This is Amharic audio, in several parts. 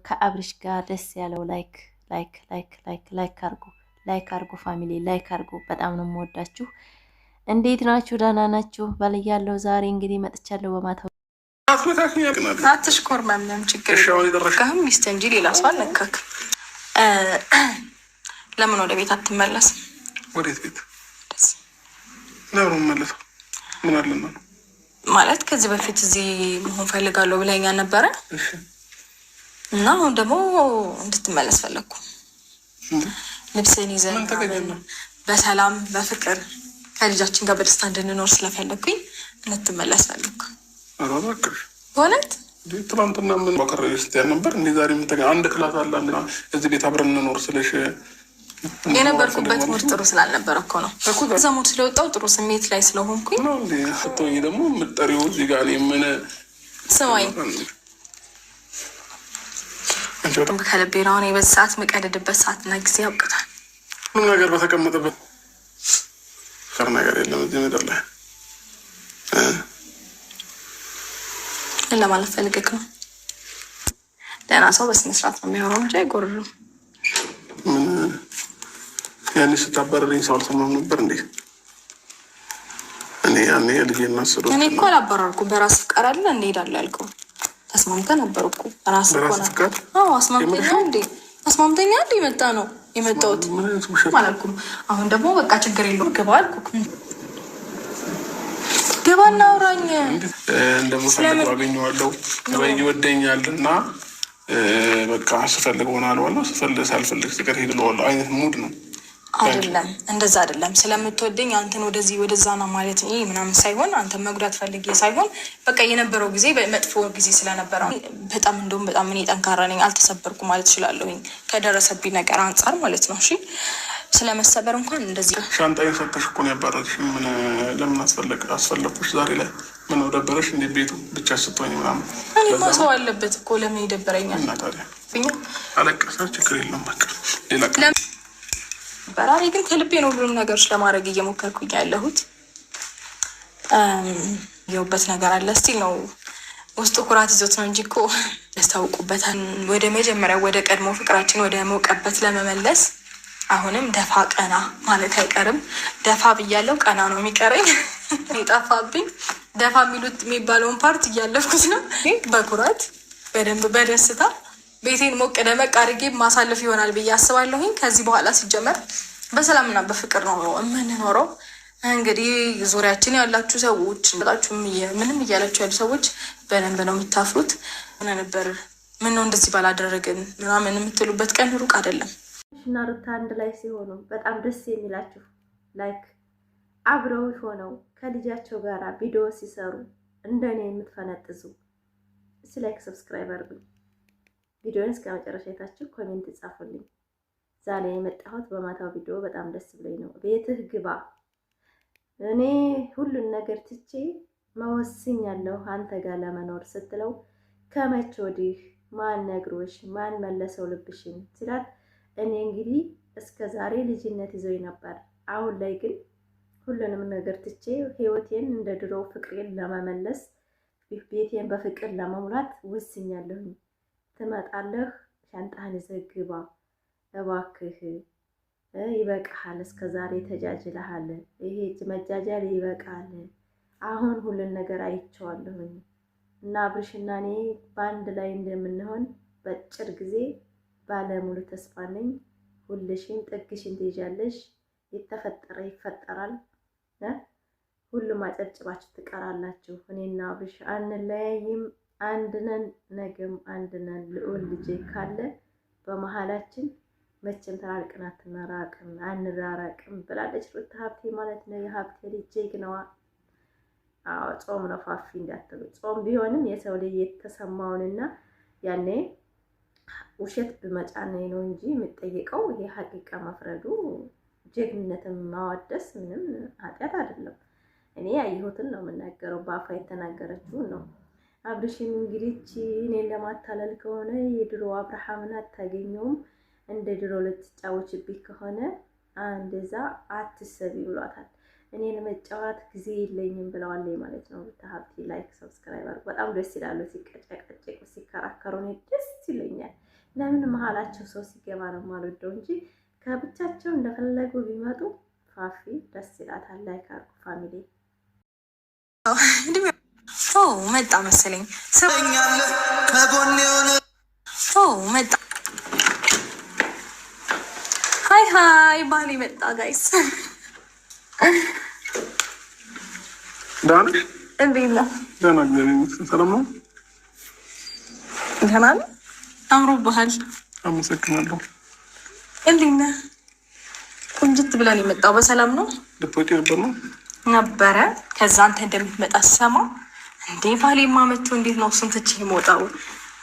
ከአብርሽ ጋር ደስ ያለው ላይክ አርጉ ፋሚሊ ላይክ አርጉ። በጣም ነው የምወዳችሁ። እንዴት ናችሁ? ደህና ናችሁ? ባልያለው ዛሬ እንግዲህ መጥቻለሁ በማታው አትሽኮር ማምንም ችግር የለም። ሚስት እንጂ ሌላ ሰው አልነካክ። ለምን ወደ ቤት አትመለስም? ወዴት ቤት? ለምን መለስ? ምን አለና ማለት ከዚህ በፊት እዚህ መሆን ፈልጋለሁ ብለኛ ነበረ እና አሁን ደግሞ እንድትመለስ ፈለግኩ። ልብስን ይዘን በሰላም በፍቅር ከልጃችን ጋር በደስታ እንድንኖር ስለፈለግኩኝ እንድትመለስ ፈለግኩ። በእውነት ትናንትና ምን ባቀረሽ ስትያል ነበር እንዴ? ዛሬ ምን አንድ ክላስ አለ እዚህ ቤት አብረን እንኖር ስለሽ የነበርኩበት ሙድ ጥሩ ስላልነበረ እኮ ነው። እዛ ሙድ ስለወጣው ጥሩ ስሜት ላይ ስለሆንኩኝ ነው እንዴ? ስትሆኝ ደግሞ የምትጠሪው እዚህ ጋር ምን ስማኝ ከልቤ ነው። እኔ በዚህ ሰዓት የምቀልድበት ሰዓትና ጊዜ ያውቅታል። ምን ነገር በተቀመጠበት ቀር ነገር የለም እዚህ ምድር ላይ። ለማለት ፈልገህ ነው? ደህና ሰው በስነ ስርዓት ነው የሚሆነው እንጂ አይጎርርም። ያኔ ስታባረረኝ ሰው አልሰማም ነበር እንዴ? እኔ ያኔ ልጄ እናስሩ እኔ እኮ አላባረርኩም። በራስ ፍቃድ አለ እንሄዳለን ያልከው ተስማምተህ ነበር እኮ ራስ እኮ ነው። አዎ አስማምተኛ እንዴ መጣ ነው የመጣሁት አላልኩም። አሁን ደግሞ በቃ ችግር የለውም ግባ አልኩህ። ግባ እናውራኝ። እንደምፈልገው አገኘዋለሁ ወይ ይወደኛል እና በቃ ስፈልግ ሆናለሁ ሳልፈልግ ስቀር ሄድለዋለሁ አይነት ሙድ ነው። አይደለም እንደዛ አይደለም። ስለምትወደኝ አንተን ወደዚህ ወደዛ ነው ማለት ይሄ ምናምን ሳይሆን አንተን መጉዳት ፈልጌ ሳይሆን በቃ የነበረው ጊዜ መጥፎ ጊዜ ስለነበረ በጣም እንደውም በጣም እኔ ጠንካራ ነኝ፣ አልተሰበርኩ ማለት እችላለሁኝ ከደረሰብኝ ነገር አንጻር ማለት ነው። እሺ ስለመሰበር እንኳን እንደዚህ ሻንጣዬን ሰተሽ እኮ ነው ያባረርሽ። ምን ለምን አስፈለኩሽ ዛሬ ላይ? ምን ደበረሽ እንዴ? ቤቱ ብቻ ስትሆኝ ምናምን እኔማ ሰው አለበት እኮ ለምን ይደበረኛል? እና ታዲያ አለቀሰ ችግር የለም በቃ ሌላ በራሪ ግን ከልቤ ነው ሁሉንም ነገሮች ለማድረግ እየሞከርኩኝ ያለሁት። የውበት ነገር አለ ስቲል ነው ውስጡ ኩራት ይዞት ነው እንጂ እኮ ያስታውቁበታል። ወደ መጀመሪያው ወደ ቀድሞ ፍቅራችን ወደ ሞቀበት ለመመለስ አሁንም ደፋ ቀና ማለት አይቀርም። ደፋ ብያለው ቀና ነው የሚቀረኝ። የጠፋብኝ ደፋ የሚባለውን ፓርት እያለፍኩት ነው። በኩራት በደንብ በደስታ ቤቴን ሞቅ ደመቅ አድርጌ ማሳለፍ ይሆናል ብዬ አስባለሁኝ። ከዚህ በኋላ ሲጀመር በሰላምና በፍቅር ነው የምንኖረው። እንግዲህ ዙሪያችን ያላችሁ ሰዎች ምንም እያላችሁ ያሉ ሰዎች በደንብ ነው የምታፍሩት። ሆነ ነበር ምን ነው እንደዚህ ባላደረግን ምናምን የምትሉበት ቀን ሩቅ አይደለም። እና ሩታ አንድ ላይ ሲሆኑ በጣም ደስ የሚላችሁ ላይክ አብረው ሆነው ከልጃቸው ጋር ቪዲዮ ሲሰሩ እንደኔ የምትፈነጥዙ ላይክ ሰብስክራይብ አድርጉኝ። ቪዲዮውን እስከ መጨረሻ አይታችሁ ኮሜንት ጻፉልኝ። ዛሬ የመጣሁት በማታው ቪዲዮ በጣም ደስ ብሎኝ ነው። ቤትህ ግባ እኔ ሁሉን ነገር ትቼ መወስኛለሁ አንተ ጋር ለመኖር ስትለው ከመቼ ወዲህ ማን ነግሮሽ ማን መለሰው ልብሽን ሲላት እኔ እንግዲህ እስከ ዛሬ ልጅነት ይዞኝ ነበር። አሁን ላይ ግን ሁሉንም ነገር ትቼ ህይወቴን እንደ ድሮ ፍቅሬን ለመመለስ ቤቴን በፍቅር ለመሙላት ወስኛለሁ። ትመጣለህ ሻንጣህን ይዘህ ግባ እባክህ፣ ይበቃሃል። እስከ ዛሬ ተጃጅለሃል። ይሄ መጃጃል ይበቃል። አሁን ሁሉን ነገር አይቼዋለሁኝ እና አብርሽና እኔ በአንድ ላይ እንደምንሆን በአጭር ጊዜ ባለሙሉ ተስፋ ነኝ። ሁልሽን ጥግሽን ትይዣለሽ። የተፈጠረ ይፈጠራል። ሁሉም አጨብጭባችሁ ትቀራላችሁ። እኔና አብርሽ አንለያይም፣ አንድ ነን፣ ነገም አንድ ነን። ልዑል ልጄ ካለ በመሀላችን መቼም ተራርቀን አንራራቅም ብላለች ሩታ ሀብቴ ማለት ነው። የሀብቴ ልጅ ጀግናዋ። አዎ ጾም ነው ፋፊ እንዳትሉ። ጾም ቢሆንም የሰው ልጅ የተሰማውንና ያኔ ውሸት በመጫን ነው እንጂ የሚጠየቀው ይሄ ሀቂቃ መፍረዱ ጀግንነትን ማወደስ ምንም ኃጢአት አይደለም። እኔ ያየሁትን ነው የምናገረው፣ በአፋ የተናገረችውን ነው። አብርሽም እንግዲህ እኔን ለማታለል ከሆነ የድሮ አብርሃምን አታገኘውም፣ እንደ ድሮ ልትጫወችብኝ ከሆነ እንደዛ አትሰቢ ብሏታል። እኔ ለመጫወት ጊዜ የለኝም ብለዋል ማለት ነው። ሀብቴ ላይክ ሰብስክራይብ አድርጉ። በጣም ደስ ይላሉ ሲቀጨቀጭቁ ሲከራከሩ፣ እኔ ደስ ይለኛል። ለምን መሀላቸው ሰው ሲገባ ነው የማልወደው እንጂ ከብቻቸው እንደፈለጉ ቢመጡ ፋፊ ደስ ይላታል። ላይክ አድርጉ ፋሚሊ። መጣ መሰለኝ ሰኛለ ከጎን የሆነ መጣ። ሃይ ባሌ መጣ ጋይስ። ዳንሽ እንዴት ነህ? ደህና እግዚአብሔር ይመስገን። ሰላም ነው? ደህና ነህ? አምሮብሃል። አመሰግናለሁ። እንዴት ነህ? ቁንጅት ብለን የመጣው በሰላም ነው? ልትወጪ ነበረ። ከዛ አንተ እንደምትመጣ ስሰማ እንዴ ባሌማ መጥቶ እንዴት ነው እሱን ትቼ የምወጣው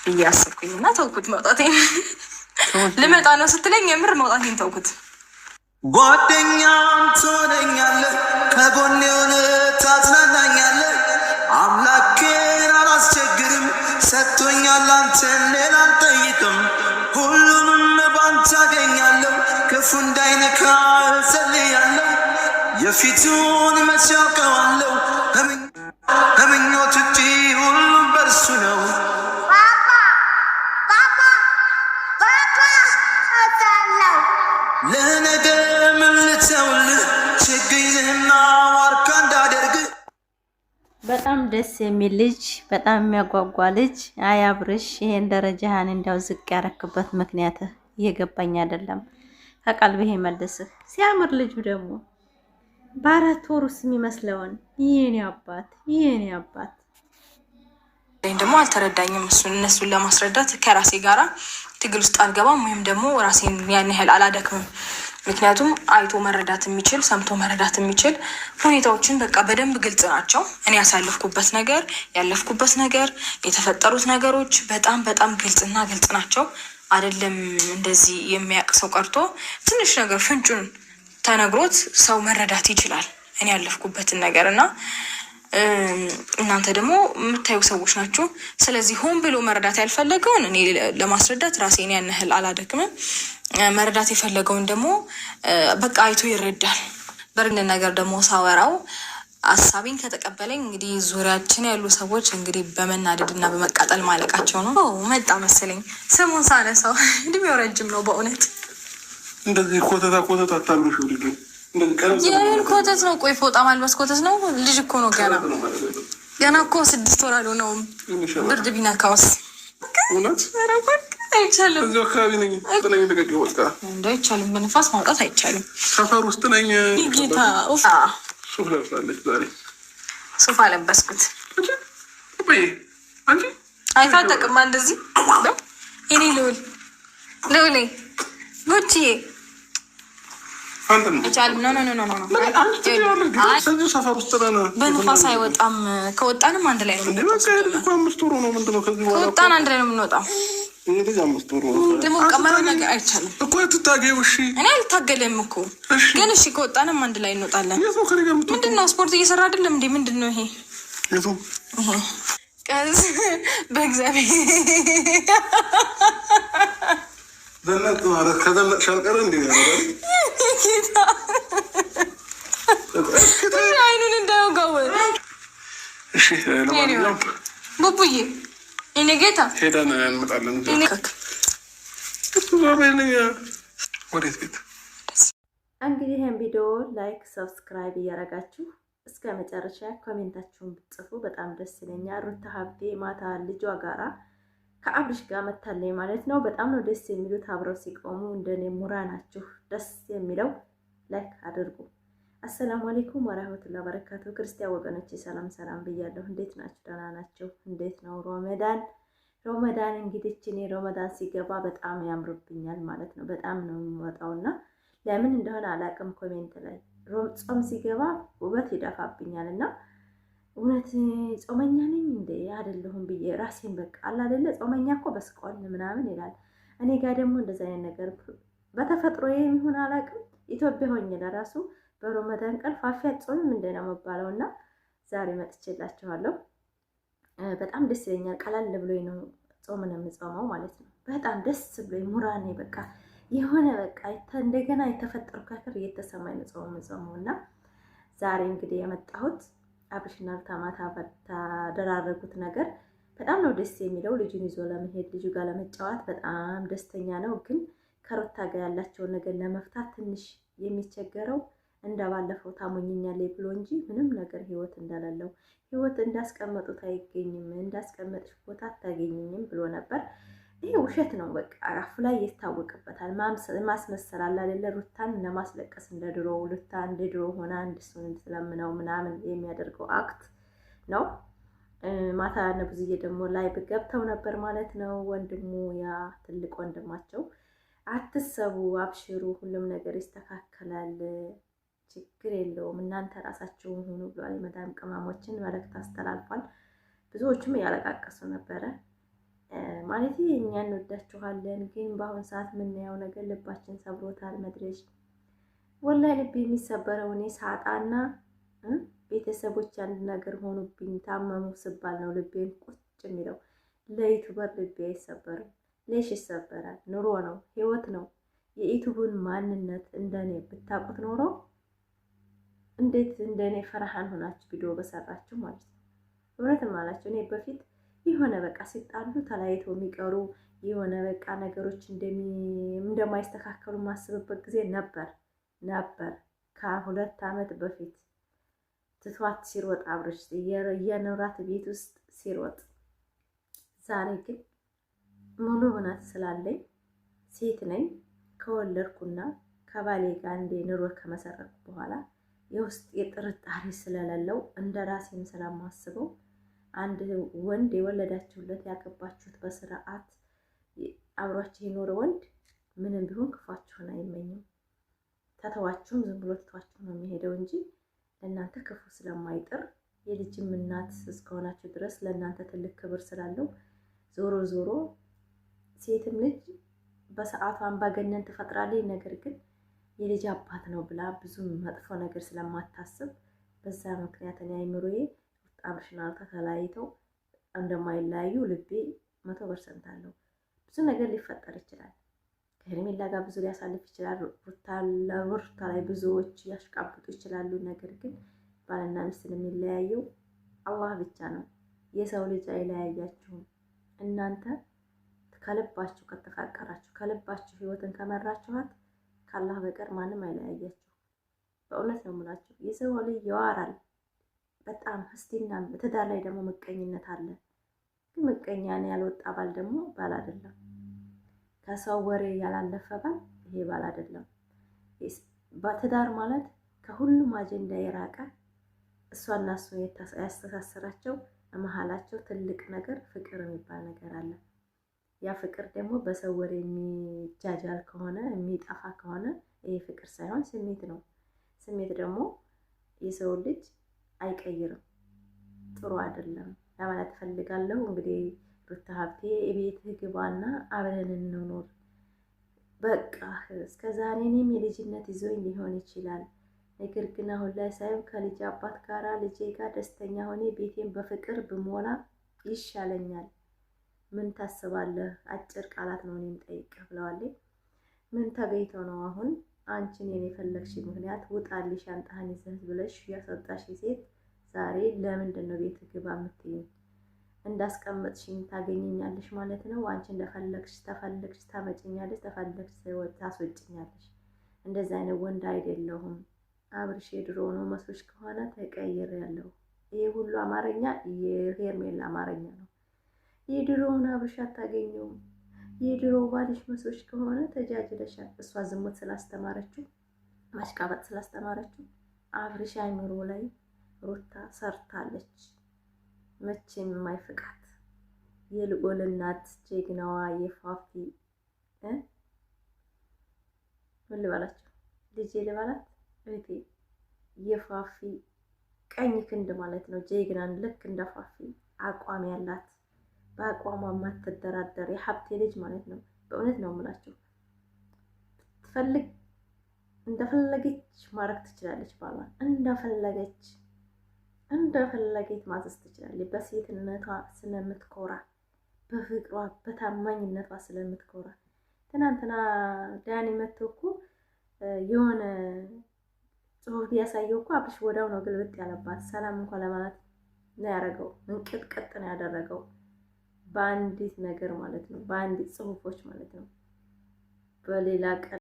ብዬ አሰብኩኝ እና ተውኩት መውጣቴን። ልመጣ ነው ስትለኝ የምር መውጣቴን ተውኩት። ጓደኛም ትሆነኛለህ፣ ከጎኔ የሆነ ታጽናናኛለህ። አምላኬን አላስቸግርም፣ ሰጥቶኛል አንተን ሌላ አልጠይቅም። ሁሉንም ባንተ አገኛለሁ፣ ክፉ እንዳይነካ እጸልያለሁ። የፊቱን መቼ አውቀዋለሁ፣ ከምኞት ውጪ ሁሉም በእርሱ ነው። ለነገ ምን ልተውልህ፣ ችግኝህና ዋርካ እንዳደርግ። በጣም ደስ የሚል ልጅ፣ በጣም የሚያጓጓ ልጅ። አያብርሽ ይሄን ደረጃህን እንዲያው ዝቅ ያረክበት ምክንያትህ እየገባኝ አይደለም። ከቀልብህ መልስህ። ሲያምር ልጁ ደግሞ በአራት ወር ውስጥ የሚመስለውን ይሄኔ አባት ደግሞ አልተረዳኝም። እነሱን ለማስረዳት ከራሴ ጋራ ትግል ውስጥ አልገባም፣ ወይም ደግሞ ራሴን ያን ያህል አላደክምም። ምክንያቱም አይቶ መረዳት የሚችል ሰምቶ መረዳት የሚችል ሁኔታዎችን በቃ በደንብ ግልጽ ናቸው። እኔ ያሳለፍኩበት ነገር ያለፍኩበት ነገር የተፈጠሩት ነገሮች በጣም በጣም ግልጽና ግልጽ ናቸው። አይደለም እንደዚህ የሚያውቅ ሰው ቀርቶ ትንሽ ነገር ፍንጩን ተነግሮት ሰው መረዳት ይችላል እኔ ያለፍኩበትን ነገር እና እናንተ ደግሞ የምታዩ ሰዎች ናችሁ። ስለዚህ ሆን ብሎ መረዳት ያልፈለገውን እኔ ለማስረዳት ራሴን ያን ያህል አላደክምም። መረዳት የፈለገውን ደግሞ በቃ አይቶ ይረዳል። በርን ነገር ደግሞ ሳወራው ሀሳቤን ከተቀበለኝ እንግዲህ ዙሪያችን ያሉ ሰዎች እንግዲህ በመናደድ እና በመቃጠል ማለቃቸው ነው። መጣ መሰለኝ ስሙን ሳነሳው እድሜው ረጅም ነው በእውነት። እንደዚህ ኮተታ አታምሩሽ ልጅ የምን ኮተት ነው? ቆይ ፎጣ ማልበስ ኮተት ነው? ልጅ እኮ ነው ገና እኮ 6 ወር አልሆነውም። ብርድ ቢነካውስ? እውነት አይቻልም። እዚሁ አካባቢ ነኝ። አይቻልም። በንፋስ ማውጣት አይቻልም። ሰፈር ውስጥ ነኝ። ጌታ ሱፍ ለብሳለች ዛሬ። ሱፍ አለበስኩት። አንቺ አይታጠቅማ እንደዚህ እኔ ልውሌ ጉቺዬ በንፋስ አይወጣም። ከወጣንም አንድ ላይ ነው። ከወጣን አንድ ላይ ነው የምንወጣው። ደግሞ ቀመረው ነገር አይቻልም እኮ ትታገው። እሺ እኔ አልታገለም እኮ ግን እሺ ከወጣንም አንድ ላይ እንወጣለን። ምንድን ነው ስፖርት እየሰራ አይደለም እንዴ? ምንድን ነው ይሄ? ቀዝ በእግዚአብሔር ዘነት ማለት ከዘነት ሻልቀረ እንዴ ያለው አይኑን እንዳያውጋው። እሺ ለማንኛውም ቡቡዬ እኔ ጌታ ሄደን እንመጣለን። ወዴት ቤት? እንግዲህ ይህን ቪዲዮ ላይክ ሰብስክራይብ እያደረጋችሁ እስከ መጨረሻ ኮሜንታችሁን ብትጽፉ በጣም ደስ ይለኛል። ሩታ ሀብቴ ማታ ልጇ ጋራ ከአብርሽ ጋር መታለኝ ማለት ነው። በጣም ነው ደስ የሚሉት አብረው ሲቆሙ። እንደኔ ሙራ ናችሁ። ደስ የሚለው ላይክ አድርጉ። አሰላሙ አለይኩም ወራህመቱላሂ ወበረካቱ። ክርስቲያን ወገኖቼ ሰላም ሰላም ብያለሁ። እንዴት ናችሁ? ደህና ናችሁ? እንዴት ነው ሮመዳን እንግዲህ እኔ ሮመዳን ሲገባ በጣም ያምርብኛል ማለት ነው። በጣም ነው የሚወጣውና ለምን እንደሆነ አላቅም። ኮሜንት ላይ ጾም ሲገባ ውበት ይደፋብኛል እና እውነት ጾመኛ ነኝ እንዴ አይደለሁም ብዬ ራሴን በቃ አይደለ ጾመኛ እኮ በስቆል ምናምን ይላል። እኔ ጋር ደግሞ እንደዛ አይነት ነገር በተፈጥሮ የሚሆን አላቅም። ኢትዮጵያ ሆኜ ለራሱ በሮመዳን ቀን ፋፊያ ጾምም እንደ ነው መባለው እና ዛሬ መጥቼላችኋለሁ። በጣም ደስ ይለኛል። ቀላል ብሎኝ ነው ጾምን የምጾመው ማለት ነው። በጣም ደስ ብሎኝ ሙራኔ በቃ የሆነ በቃ እንደገና የተፈጠሩ ካከር እየተሰማኝ ነው ጾም የምጾመው እና ዛሬ እንግዲህ የመጣሁት አብርሽና ሩታ ታደራረጉት ነገር በጣም ነው ደስ የሚለው። ልጁን ይዞ ለመሄድ ልጁ ጋር ለመጫወት በጣም ደስተኛ ነው። ግን ከሩታ ጋር ያላቸውን ነገር ለመፍታት ትንሽ የሚቸገረው እንደባለፈው ታሞኝኛለች ብሎ እንጂ ምንም ነገር ህይወት እንደሌለው ህይወት እንዳስቀመጡት አይገኝም፣ እንዳስቀመጥሽ ቦታ አታገኝኝም ብሎ ነበር። ይሄ ውሸት ነው። በቃ አፉ ላይ ይታወቅበታል። ማስመሰል አለ አይደለ? ሩታን ለማስለቀስ እንደ ድሮ ሩታ እንደ ድሮ ሆና አንድ እሱን ስለምነው ምናምን የሚያደርገው አክት ነው። ማታ ነብዝዬ ደግሞ ላይ ገብተው ነበር ማለት ነው። ወንድሙ ያ ትልቅ ወንድማቸው አትሰቡ፣ አብሽሩ፣ ሁሉም ነገር ይስተካከላል፣ ችግር የለውም፣ እናንተ ራሳችሁን ሁኑ ብሏል። የመዳም ቅመሞችን መልእክት አስተላልፏል። ብዙዎቹም እያለቃቀሱ ነበረ። ማለት እኛ እንወዳችኋለን፣ ግን በአሁን ሰዓት የምናየው ነገር ልባችን ሰብሮታል። መድረሽ ወላሂ ልብ የሚሰበረው እኔ ሳጣና ቤተሰቦች አንድ ነገር ሆኑብኝ ታመሙ ስባል ነው ልቤን ቁጭ የሚለው። ለዩቱበር ልቤ አይሰበርም። ሌሽ ይሰበራል። ኑሮ ነው፣ ህይወት ነው። የዩቱቡን ማንነት እንደኔ ብታውቁት ኖሮ እንዴት እንደኔ ፈርሃን ሆናችሁ ቪዲዮ በሰራችሁ ማለት ነው። እውነትም አላችሁ። እኔ በፊት የሆነ በቃ ሲጣሉ ተለያይተው የሚቀሩ የሆነ በቃ ነገሮች እንደማይስተካከሉ ማስብበት ጊዜ ነበር ከ2 ዓመት በፊት ትቷት ሲሮጥ አብርሽ የኖራት ቤት ውስጥ ሲሮጥ። ዛሬ ግን ሙሉ እውነት ስላለኝ ሴት ነኝ ከወለድኩና ከባሌ ጋር እንደ ኑሮ ከመሰረትኩ በኋላ የውስጥ የጥርጣሬ ስለሌለው እንደ ራሴም ስለማስበው አንድ ወንድ የወለዳችሁለት ያገባችሁት በስርዓት አብሯችሁ የኖረ ወንድ ምንም ቢሆን ክፋችሁን አይመኝም። ተተዋችሁም ዝም ብሎ ትቷችሁ ነው የሚሄደው እንጂ ለእናንተ ክፉ ስለማይጥር የልጅም እናት እስከሆናችሁ ድረስ ለእናንተ ትልቅ ክብር ስላለው ዞሮ ዞሮ ሴትም ልጅ በሰዓቱ አምባገነን ትፈጥራለች። ነገር ግን የልጅ አባት ነው ብላ ብዙ መጥፎ ነገር ስለማታስብ በዛ ምክንያት እኔ አይምሮዬ አብርሽና ሩታ ተለያይተው እንደማይለያዩ ልቤ 100% አለው። ብዙ ነገር ሊፈጠር ይችላል። ከሄርሜላ ጋር ብዙ ሊያሳልፍ ይችላል። ሩታ ላይ ብዙዎች ያሽቃብጡ ይችላሉ። ነገር ግን ባልና ሚስትን የሚለያየው አላህ ብቻ ነው። የሰው ልጅ አይለያያችሁም። እናንተ ከልባችሁ ከተፋቀራችሁ ከልባችሁ ህይወትን ከመራችኋት ከአላህ በቀር ማንም አይለያያችሁ። በእውነት ነው የምላችሁ። የሰው ልጅ ያወራል በጣም እስቲና ትዳር ላይ ደግሞ ምቀኝነት አለ። ግን ምቀኛን ያልወጣ ባል ደግሞ ባል አይደለም። ከሰው ወሬ ያላለፈ ባል ይሄ ባል አይደለም። በትዳር ማለት ከሁሉም አጀንዳ የራቀ እሷና እሱ ያስተሳሰራቸው መሀላቸው ትልቅ ነገር ፍቅር የሚባል ነገር አለ። ያ ፍቅር ደግሞ በሰው ወሬ የሚጃጃል ከሆነ የሚጠፋ ከሆነ ይሄ ፍቅር ሳይሆን ስሜት ነው። ስሜት ደግሞ የሰው ልጅ አይቀይርም። ጥሩ አይደለም ለማለት ፈልጋለሁ። እንግዲህ ሩታ ሀብቴ የቤትህ ግባና አብረን እንኖር። በቃ እስከዛሬ እኔም የልጅነት ይዞኝ ሊሆን ይችላል። ነገር ግን አሁን ላይ ሳይሆን ከልጅ አባት ጋራ ልጄ ጋር ደስተኛ ሆኔ ቤቴን በፍቅር ብሞላ ይሻለኛል። ምን ታስባለህ? አጭር ቃላት ነው እኔም ጠይቀህ ብለዋለች። ምን ተገኝቶ ነው አሁን አንቺን የፈለግሽ ምክንያት ውጣልሽ ሻንጣህን ይዘህ ብለሽ ያስወጣሽ ሴት ዛሬ ለምንድን ነው ቤት ግባ የምትይኝ? እንዳስቀመጥሽኝ ታገኘኛለሽ ማለት ነው። አንቺ እንደፈለግሽ ተፈለግሽ ታመጭኛለሽ፣ ተፈለግሽ ታስወጭኛለሽ። እንደዛ አይነት ወንድ አይደለሁም። አብርሽ የድሮ ነው መስሎሽ ከሆነ ተቀይሬያለሁ። ይሄ ሁሉ አማርኛ የሄርሜላ አማርኛ ነው። የድሮውን አብርሽ አታገኘውም። የድሮ ባልሽ መስሎሽ ከሆነ ተጃጅለሻል። እሷ ዝሙት ስላስተማረችው ማሽቃበጥ ስላስተማረችው አብርሽ አይምሮ ላይ ሩታ ሰርታለች። መቼም የማይፍቃት የልዑል እናት ጀግናዋ የፋፊ ምን ልበላችሁ ልጄ ልበላት እህቴ የፋፊ ቀኝ ክንድ ማለት ነው። ጀግናን ልክ እንደ ፋፊ አቋም ያላት በአቋሟ የማትደራደር የሀብቴ ልጅ ማለት ነው። በእውነት ነው የምላችሁ። ትፈልግ እንደፈለገች ማድረግ ትችላለች። ባሏን እንደፈለገች ማዘዝ ትችላለች። በሴትነቷ ስለምትኮራ፣ በፍቅሯ በታማኝነቷ ስለምትኮራ። ትናንትና ዳኒ መጥቶ እኮ የሆነ ጽሁፍ ቢያሳየው እኮ አብርሽ ወዳው ነው ግልብጥ ያለባት። ሰላም እንኳን ለማለት ነው ያደረገው። እንቅጥቅጥ ነው ያደረገው በአንዲት ነገር ማለት ነው፣ በአንዲት ጽሁፎች ማለት ነው። በሌላ ቀን